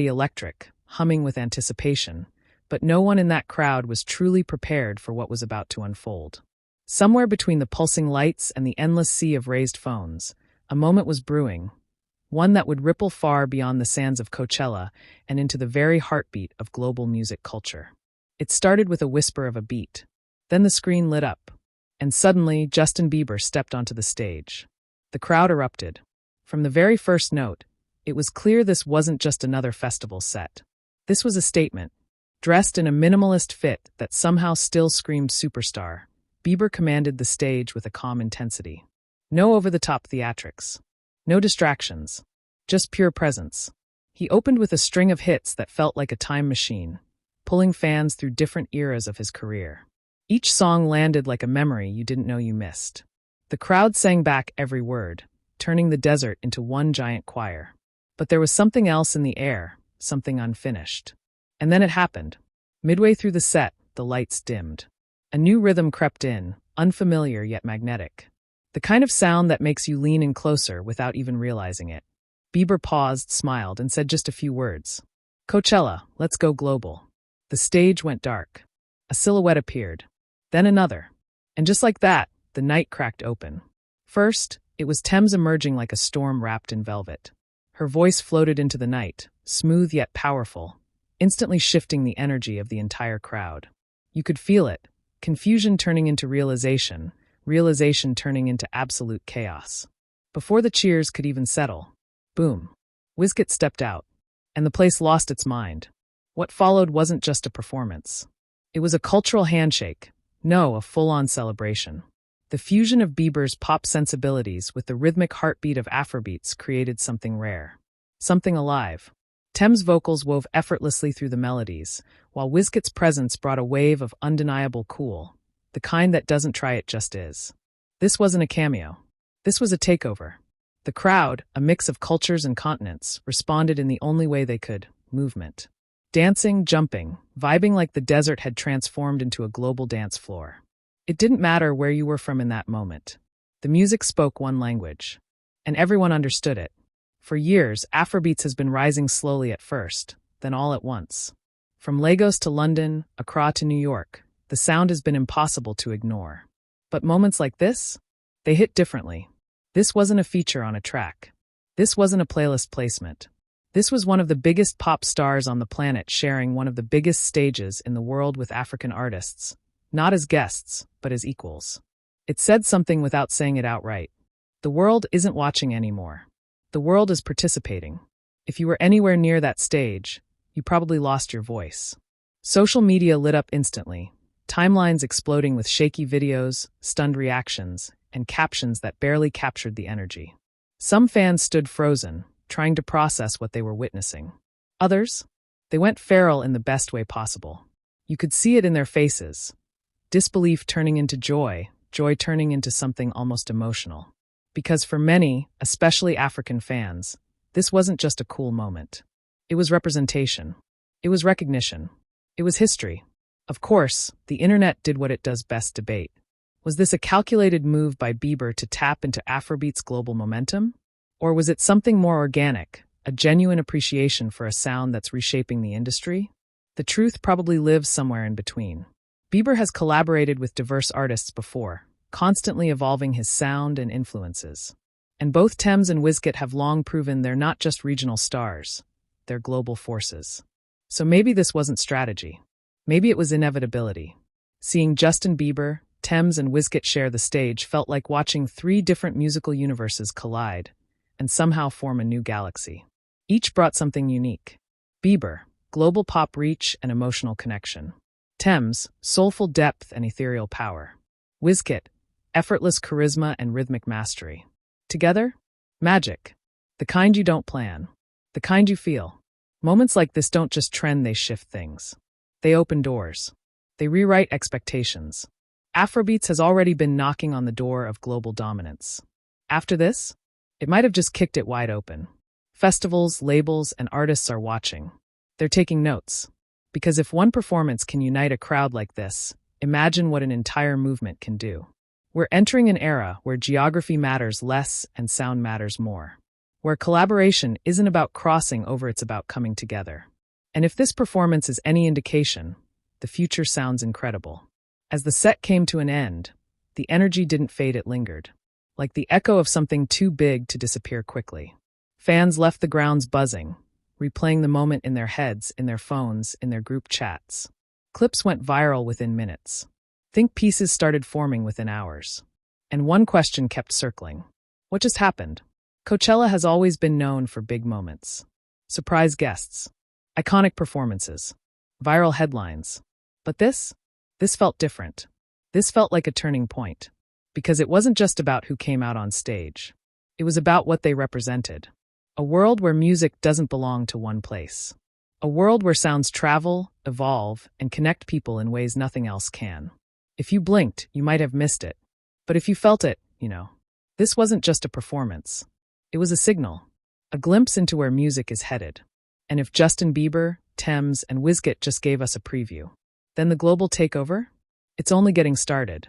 electric, humming with anticipation, but no one in that crowd was truly prepared for what was about to unfold. Somewhere between the pulsing lights and the endless sea of raised phones, a moment was brewing, one that would ripple far beyond the sands of Coachella and into the very heartbeat of global music culture. It started with a whisper of a beat. Then the screen lit up, and suddenly Justin Bieber stepped onto the stage. The crowd erupted. From the very first note, it was clear this wasn't just another festival set. This was a statement. Dressed in a minimalist fit that somehow still screamed superstar, Bieber commanded the stage with a calm intensity. No over-the-top theatrics. No distractions. Just pure presence. He opened with a string of hits that felt like a time machine, pulling fans through different eras of his career. Each song landed like a memory you didn't know you missed. The crowd sang back every word, turning the desert into one giant choir. But there was something else in the air, something unfinished. And then it happened. Midway through the set, the lights dimmed. A new rhythm crept in, unfamiliar yet magnetic. The kind of sound that makes you lean in closer without even realizing it. Bieber paused, smiled, and said just a few words. "Coachella, let's go global." The stage went dark. A silhouette appeared. Then another. And just like that, the night cracked open. First, it was Tems emerging like a storm wrapped in velvet. Her voice floated into the night, smooth yet powerful, instantly shifting the energy of the entire crowd. You could feel it, confusion turning into realization, realization turning into absolute chaos. Before the cheers could even settle, boom, Wizkid stepped out, and the place lost its mind. What followed wasn't just a performance. It was a cultural handshake, no, a full-on celebration. The fusion of Bieber's pop sensibilities with the rhythmic heartbeat of Afrobeats created something rare. Something alive. Tems' vocals wove effortlessly through the melodies, while Wizkid's presence brought a wave of undeniable cool, the kind that doesn't try, it just is. This wasn't a cameo. This was a takeover. The crowd, a mix of cultures and continents, responded in the only way they could, movement. Dancing, jumping, vibing like the desert had transformed into a global dance floor. It didn't matter where you were from in that moment. The music spoke one language, and everyone understood it. For years, Afrobeats has been rising slowly at first, then all at once. From Lagos to London, Accra to New York, the sound has been impossible to ignore. But moments like this? They hit differently. This wasn't a feature on a track. This wasn't a playlist placement. This was one of the biggest pop stars on the planet sharing one of the biggest stages in the world with African artists, not as guests, but as equals. It said something without saying it outright. The world isn't watching anymore. The world is participating. If you were anywhere near that stage, you probably lost your voice. Social media lit up instantly, timelines exploding with shaky videos, stunned reactions, and captions that barely captured the energy. Some fans stood frozen, trying to process what they were witnessing. Others? They went feral in the best way possible. You could see it in their faces. Disbelief turning into joy, joy turning into something almost emotional. Because for many, especially African fans, this wasn't just a cool moment. It was representation. It was recognition. It was history. Of course, the internet did what it does best: debate. Was this a calculated move by Bieber to tap into Afrobeats' global momentum? Or was it something more organic, a genuine appreciation for a sound that's reshaping the industry? The truth probably lives somewhere in between. Bieber has collaborated with diverse artists before, constantly evolving his sound and influences. And both Tems and Wizkid have long proven they're not just regional stars, they're global forces. So maybe this wasn't strategy. Maybe it was inevitability. Seeing Justin Bieber, Tems and Wizkid share the stage felt like watching three different musical universes collide and somehow form a new galaxy. Each brought something unique. Bieber, global pop reach and emotional connection. Tems, soulful depth and ethereal power. Wizkid, effortless charisma and rhythmic mastery. Together, magic. The kind you don't plan. The kind you feel. Moments like this don't just trend, they shift things. They open doors. They rewrite expectations. Afrobeats has already been knocking on the door of global dominance. After this, it might have just kicked it wide open. Festivals, labels, and artists are watching. They're taking notes. Because if one performance can unite a crowd like this, imagine what an entire movement can do. We're entering an era where geography matters less and sound matters more. where collaboration isn't about crossing over, it's about coming together. And if this performance is any indication, the future sounds incredible. As the set came to an end, the energy didn't fade, it lingered, like the echo of something too big to disappear quickly. Fans left the grounds buzzing, replaying the moment in their heads, in their phones, in their group chats. Clips went viral within minutes. Think pieces started forming within hours. And one question kept circling. What just happened? Coachella has always been known for big moments. Surprise guests. Iconic performances. Viral headlines. But this felt different. This felt like a turning point. Because it wasn't just about who came out on stage. It was about what they represented. A world where music doesn't belong to one place. A world where sounds travel, evolve, and connect people in ways nothing else can. If you blinked, you might have missed it. But if you felt it, this wasn't just a performance. It was a signal, a glimpse into where music is headed. And if Justin Bieber, Tems, and Wizkid just gave us a preview, then the global takeover? It's only getting started.